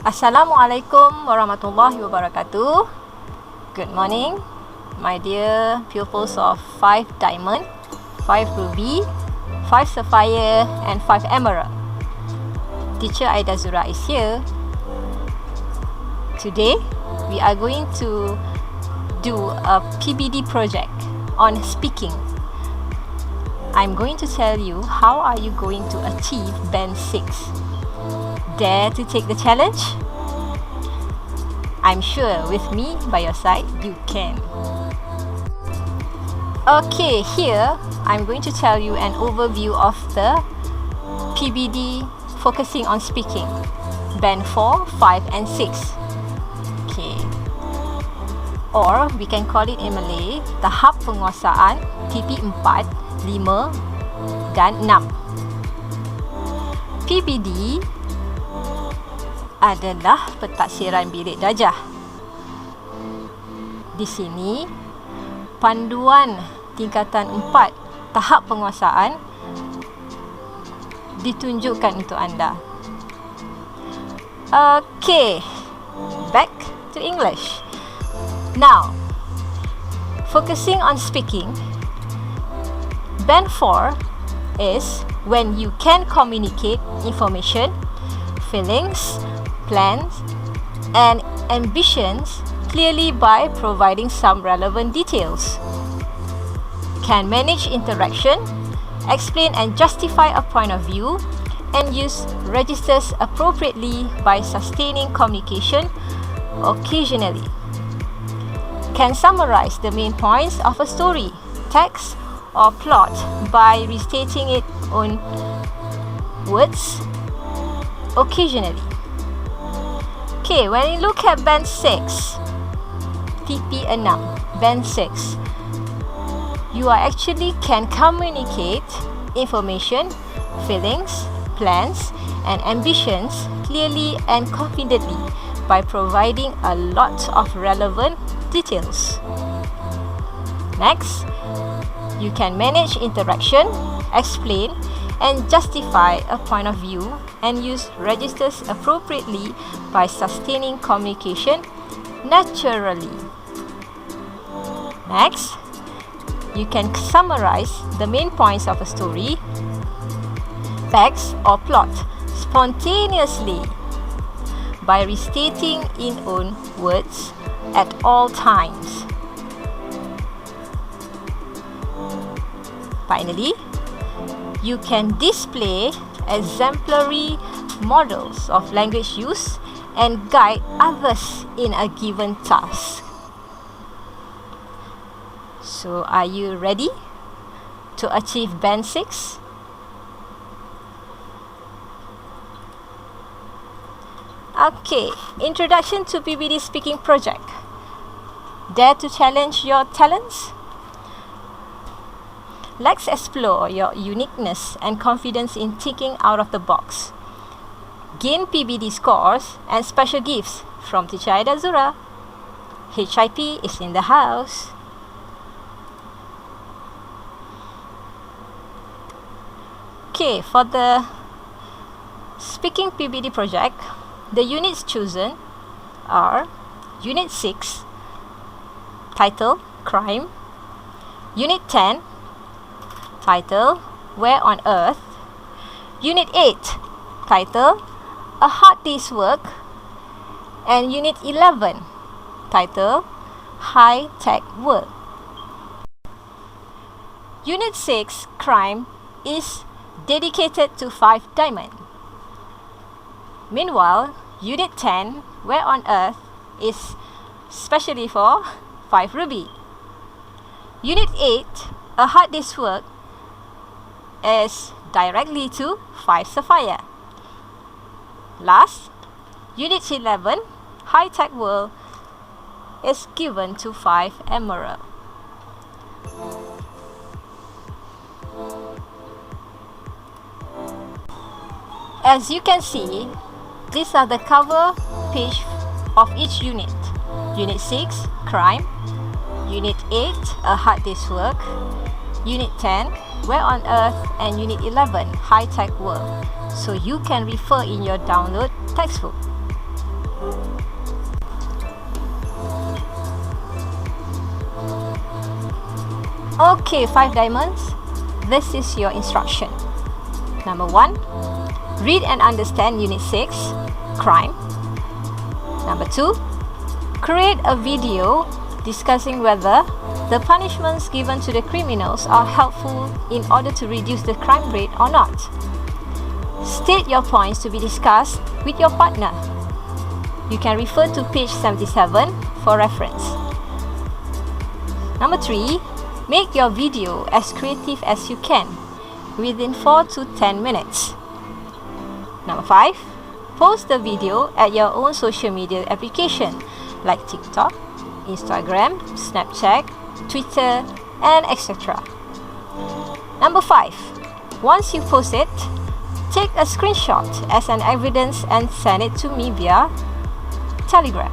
Assalamualaikum warahmatullahi wabarakatuh. Good morning, my dear pupils of 5 Diamond, 5 Ruby, 5 Sapphire and 5 Emerald. Teacher Aidazura is here. Today, we are going to do a PBD project on speaking. I'm going to tell you how are you going to achieve band 6. Dare to take the challenge? I'm sure with me by your side, you can. Okay, here I'm going to tell you an overview of the PBD focusing on speaking. Band 4, 5 and 6. Okay. Or we can call it in Malay, tahap penguasaan TP 4, 5 dan 6. PBD adalah pentaksiran bilik darjah. Di sini, panduan tingkatan 4 tahap penguasaan ditunjukkan untuk anda. Okay, back to English. Now, focusing on speaking, band 4 is when you can communicate information, feelings, plans, and ambitions clearly by providing some relevant details. Can manage interaction, explain and justify a point of view, and use registers appropriately by sustaining communication occasionally. Can summarize the main points of a story, text, or plot by restating it on words occasionally. Okay, when you look at band 6, TP6, band 6, you are actually can communicate information, feelings, plans, and ambitions clearly and confidently by providing a lot of relevant details. Next, you can manage interaction, explain, and justify a point of view and use registers appropriately by sustaining communication naturally. Next, you can summarize the main points of a story, text or plot spontaneously by restating in own words at all times. Finally, you can display exemplary models of language use and guide others in a given task. So, are you ready to achieve band 6? Okay, introduction to PBD speaking project. Dare to challenge your talents? Let's explore your uniqueness and confidence in thinking out of the box. Gain PBD scores and special gifts from Teacher Aidazura. HIP is in the house. Okay, for the speaking PBD project, the units chosen are Unit 6, title, Crime. Unit 10, title, Where on Earth. Unit 8, title, A Hard Day's Work. And Unit 11, title, High Tech Work. Unit 6, Crime, is dedicated to 5 Diamond. Meanwhile, Unit 10, Where on Earth, is specially for 5 Ruby. Unit 8, A Hard Day's Work, is directly to 5 Sapphire. Last, Unit 11, High Tech World, is given to 5 Emerald. As you can see, these are the cover page of each unit. Unit 6, Crime. Unit 8, A Hard Day's Work. Unit 10, Where on Earth, and Unit 11, High Tech World. So you can refer in your download textbook. Okay, 5 diamonds. This is your instruction. Number 1, read and understand Unit 6, Crime. Number 2, create a video discussing whether the punishments given to the criminals are helpful in order to reduce the crime rate or not. State your points to be discussed with your partner. You can refer to page 77 for reference. Number 3, make your video as creative as you can within 4 to 10 minutes. Number 5, post the video at your own social media application like TikTok, Instagram, Snapchat, Twitter, and etc. Number 5, once you post it, take a screenshot as an evidence and send it to me via Telegram.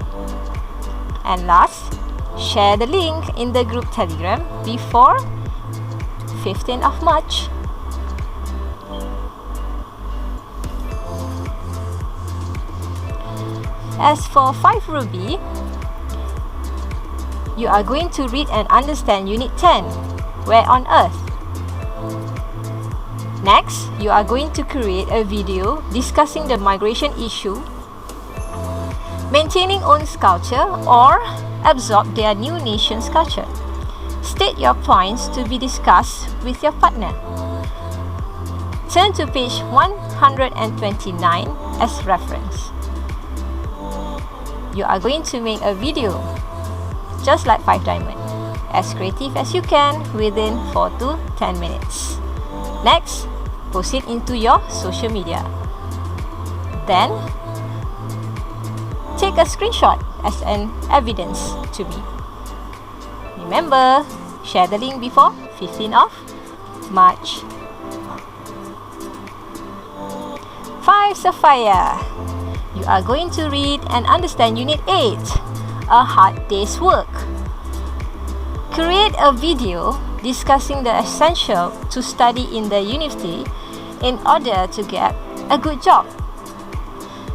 And last, share the link in the group Telegram before 15th of March. As for 5 Ruby, you are going to read and understand Unit 10, Where on Earth. Next, you are going to create a video discussing the migration issue, maintaining own culture, or absorb their new nation's culture. State your points to be discussed with your partner. Turn to page 129 as reference. You are going to make a video, just like 5 diamond, as creative as you can within 4 to 10 minutes. Next, post it into your social media. Then, take a screenshot as an evidence to me. Remember, share the link before 15th of March. 5 Sapphire. You are going to read and understand Unit 8, A Hard Day's Work. Create a video discussing the essential to study in the university in order to get a good job.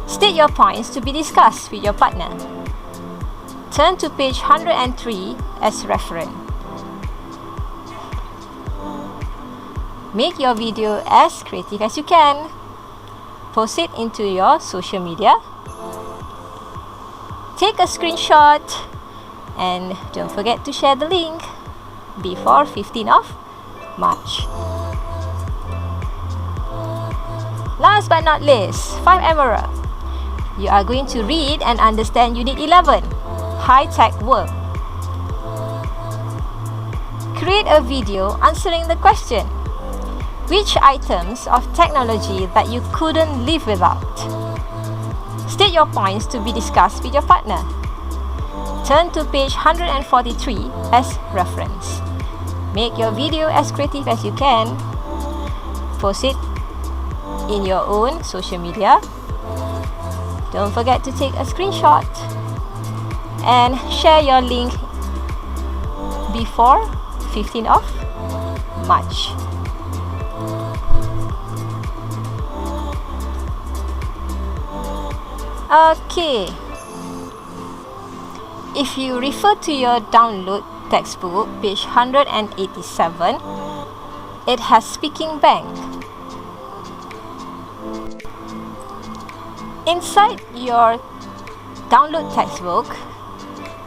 State your points to be discussed with your partner. Turn to page 103 as reference. Make your video as creative as you can. Post it into your social media. Take a screenshot and don't forget to share the link before 15th of March. Last but not least, 5 Emerald. You are going to read and understand Unit 11, High-Tech World. Create a video answering the question, which items of technology that you couldn't live without? State your points to be discussed with your partner. Turn to page 143 as reference. Make your video as creative as you can. Post it in your own social media. Don't forget to take a screenshot and share your link before 15th of March. Okay. If you refer to your download textbook, page 187, it has speaking bank. Inside your download textbook,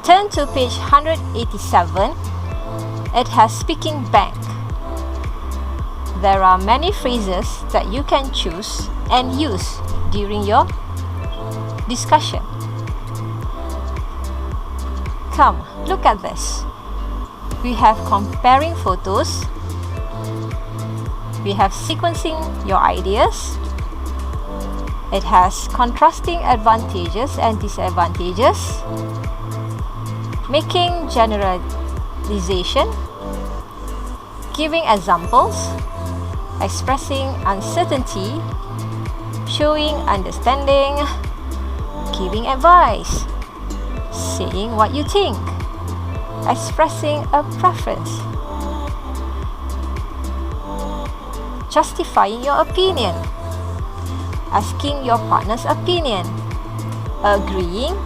turn to page 187. It has speaking bank. There are many phrases that you can choose and use during your discussion. Come, look at this. We have comparing photos. We have sequencing your ideas. It has contrasting advantages and disadvantages. Making generalization. Giving examples. Expressing uncertainty. Showing understanding. Giving advice. Saying what you think. Expressing a preference. Justifying your opinion. Asking your partner's opinion. agreeing,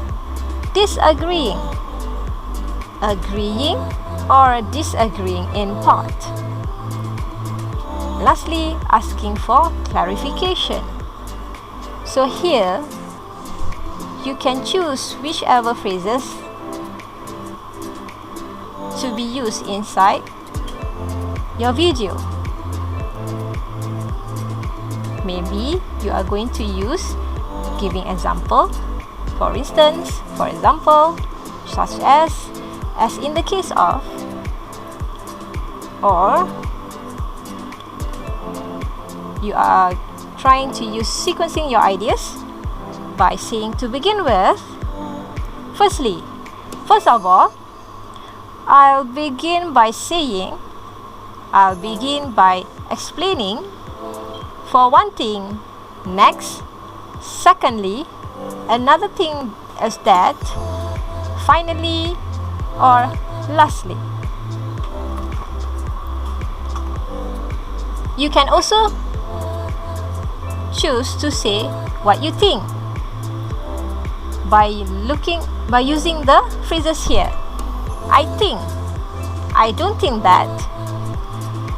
disagreeing, agreeing or disagreeing in part. Lastly, asking for clarification. So here, you can choose whichever phrases to be used inside your video. Maybe you are going to use giving example, for example, such as in the case of, or you are trying to use sequencing your ideas by saying, to begin with, first of all, I'll begin by explaining, for one thing, next, secondly, another thing is that, finally, or lastly. You can also choose to say what you think by using the phrases here. I think, I don't think that,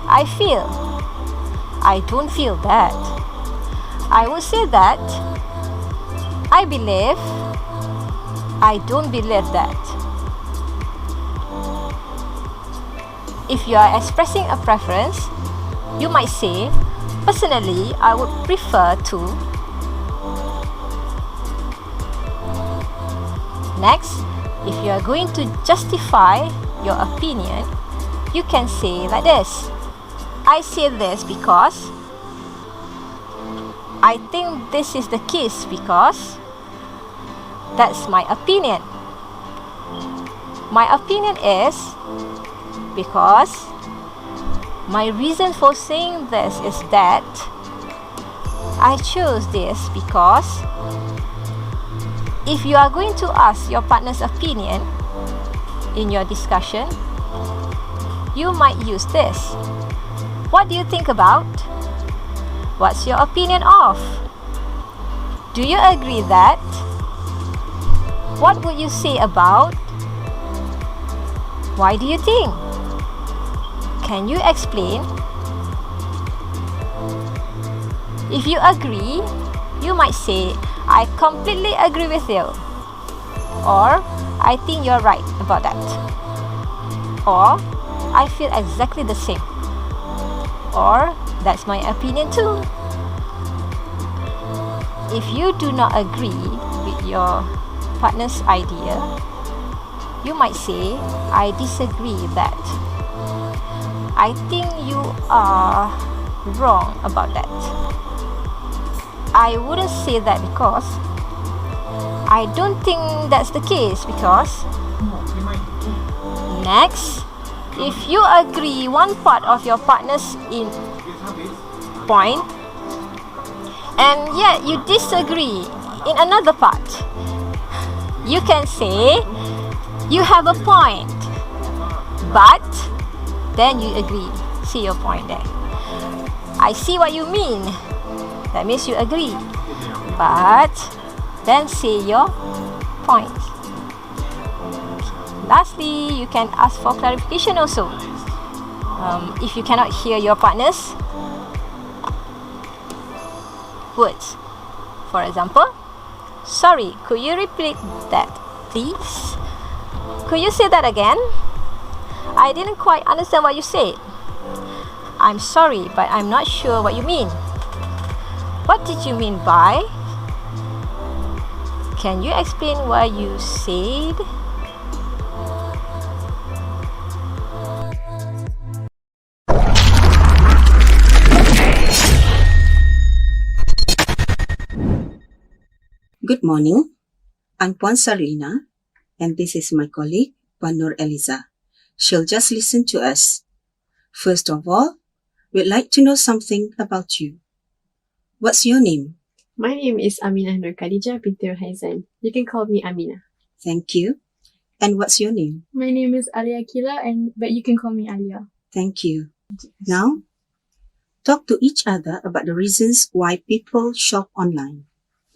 I feel, I don't feel that, I would say that, I believe, I don't believe that. If you are expressing a preference, you might say, personally, I would prefer to. Next, if you are going to justify your opinion, you can say like this. I say this because I think this is the case because that's my opinion. My opinion is because my reason for saying this is that I chose this because. If you are going to ask your partner's opinion in your discussion, you might use this. What do you think about? What's your opinion of? Do you agree that? What would you say about? Why do you think? Can you explain? If you agree, you might say, I completely agree with you. Or, I think you're right about that. Or, I feel exactly the same. Or, that's my opinion too. If you do not agree with your partner's idea, you might say, I disagree with that. I think you are wrong about that. I wouldn't say that because I don't think that's the case because. Next, if you agree one part of your partner's point and yet you disagree in another part, you can say you have a point, but then you agree. See your point there. I see what you mean. That means you agree. But then say your point. Lastly, you can ask for clarification also. If you cannot hear your partner's words. For example, sorry, could you repeat that, please? Could you say that again? I didn't quite understand what you said. I'm sorry, but I'm not sure what you mean. What did you mean by? Can you explain what you said? Good morning. I'm Puan Sarina, and this is my colleague, Puan Nur Eliza. She'll just listen to us. First of all, we'd like to know something about you. What's your name? My name is Aminah Nur Khadijah binti Haizan. You can call me Aminah. Thank you. And what's your name? My name is Alia Kila, but you can call me Alia. Thank you. Now, talk to each other about the reasons why people shop online.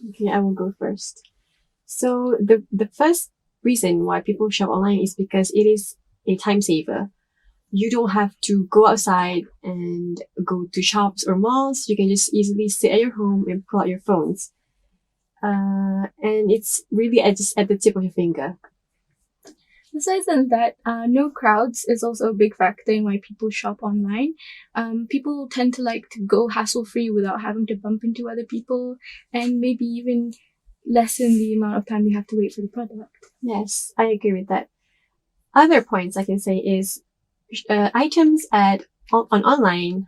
Okay, I will go first. So the first reason why people shop online is because it is a time saver. You don't have to go outside and go to shops or malls. You can just easily sit at your home and pull out your phones. And it's really just at the tip of your finger. Besides that, no crowds is also a big factor in why people shop online. People tend to like to go hassle-free without having to bump into other people, and maybe even lessen the amount of time they have to wait for the product. Yes, I agree with that. Other points I can say is items on online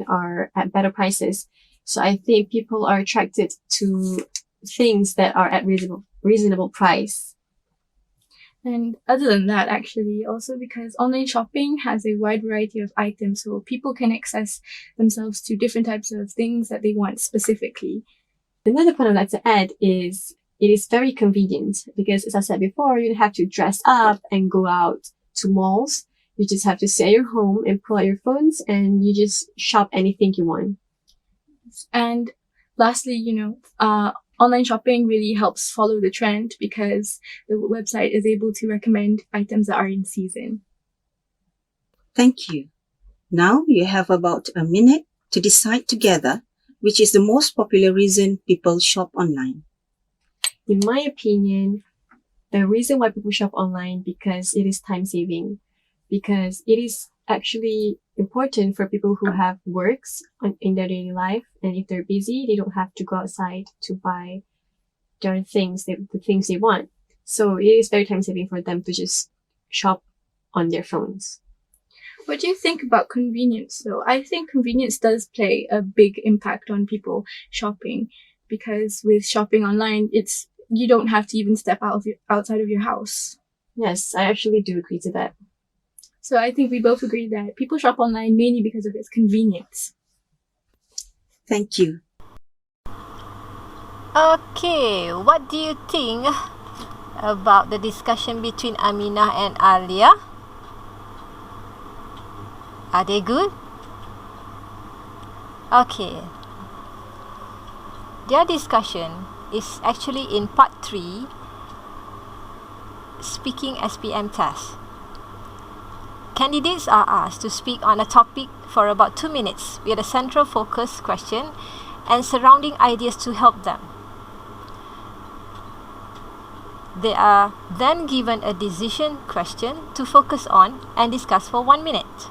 are at better prices. So I think people are attracted to things that are at reasonable price. And other than that, actually, also because online shopping has a wide variety of items, so people can access themselves to different types of things that they want specifically. Another point I'd like to add is it is very convenient because, as I said before, you don't have to dress up and go out to malls. You just have to stay at your home and pull out your phones and you just shop anything you want. And lastly, online shopping really helps follow the trend because the website is able to recommend items that are in season. Thank you. Now you have about a minute to decide together which is the most popular reason people shop online. In my opinion, the reason why people shop online because it is time saving, because it is actually important for people who have works in their daily life, and if they're busy, they don't have to go outside to buy the things they want. So it is very time saving for them to just shop on their phones. What do you think about convenience though? I think convenience does play a big impact on people shopping, because with shopping online, you don't have to even step outside of your house. Yes, I actually do agree to that. So I think we both agree that people shop online mainly because of its convenience. Thank you. Okay, what do you think about the discussion between Aminah and Alia? Are they good? Okay. Their discussion is actually in part 3, speaking SPM test. Candidates are asked to speak on a topic for about 2 minutes with a central focus question and surrounding ideas to help them. They are then given a decision question to focus on and discuss for 1 minute.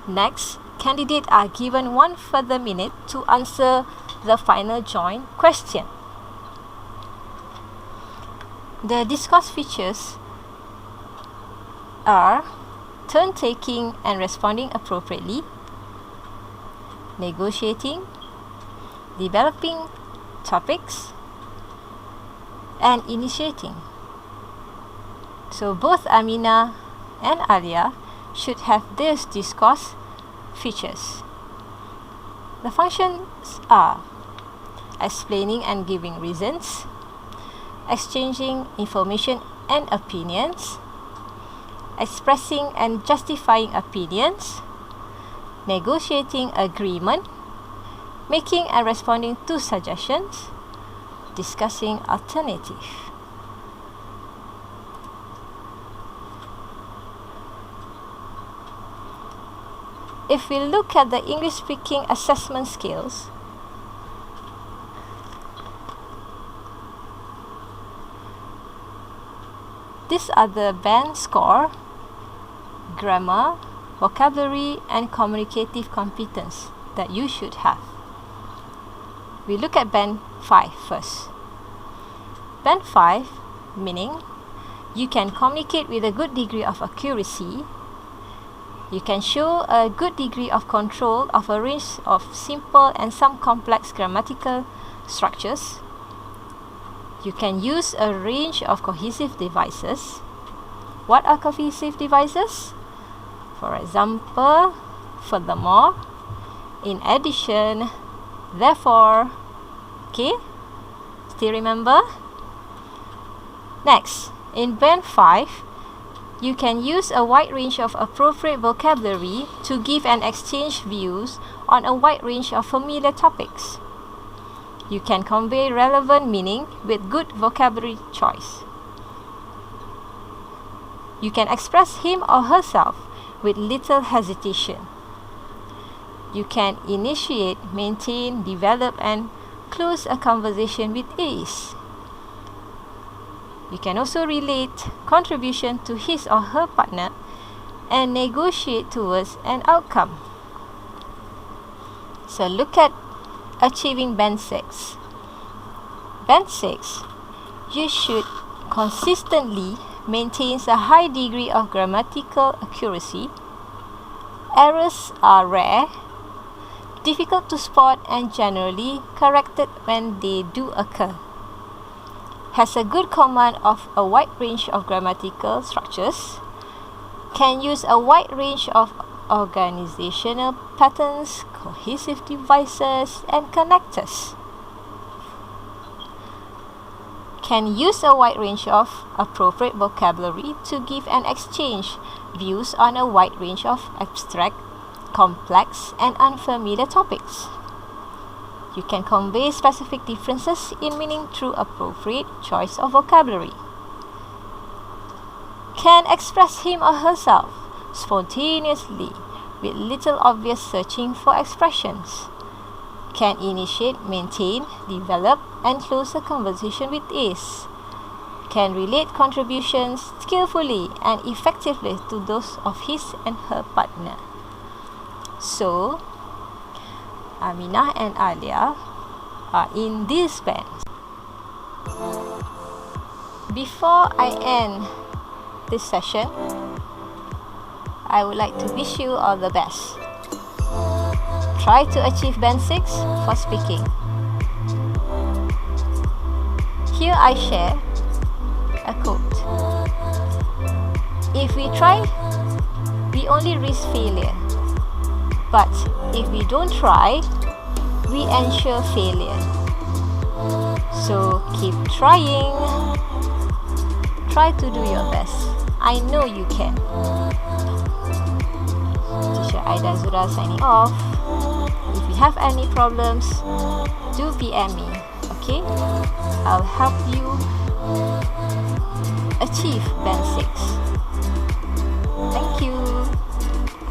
Next, candidates are given 1 further minute to answer the final joint question. The discourse features are turn taking and responding appropriately, negotiating, developing topics, and initiating. So both Aminah and Alia should have these discourse features. The functions are explaining and giving reasons, exchanging information and opinions, expressing and justifying opinions, negotiating agreement, making and responding to suggestions, discussing alternative. If we look at the English speaking assessment skills, these are the band score, grammar, vocabulary, and communicative competence that you should have. We look at band 5 first. Band 5 meaning you can communicate with a good degree of accuracy. You can show a good degree of control of a range of simple and some complex grammatical structures. You can use a range of cohesive devices. What are cohesive devices? For example, furthermore, in addition, therefore. Okay? Still remember? Next, in band 5, you can use a wide range of appropriate vocabulary to give and exchange views on a wide range of familiar topics. You can convey relevant meaning with good vocabulary choice. You can express him or herself with little hesitation. You can initiate, maintain, develop, and close a conversation with ease. You can also relate contribution to his or her partner and negotiate towards an outcome. So look at achieving Band 6. Band 6, you should consistently maintain a high degree of grammatical accuracy. Errors are rare, difficult to spot, and generally corrected when they do occur. Has a good command of a wide range of grammatical structures. Can use a wide range of organizational patterns, cohesive devices, and connectors. Can use a wide range of appropriate vocabulary to give and exchange views on a wide range of abstract, complex, and unfamiliar topics. You can convey specific differences in meaning through appropriate choice of vocabulary. Can express him or herself spontaneously with little obvious searching for expressions. Can initiate, maintain, develop, and close a conversation with ease. Can relate contributions skillfully and effectively to those of his and her partner. So, Aminah and Alia are in this band. Before I end this session, I would like to wish you all the best. Try to achieve Band 6 for speaking. Here I share a quote. If we try, we only risk failure. But if we don't try, we ensure failure. So keep trying. Try to do your best. I know you can. Teacher Aidazura signing off. If you have any problems, do PM me, okay? I'll help you achieve Band 6. Thank you.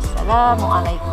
Assalamualaikum.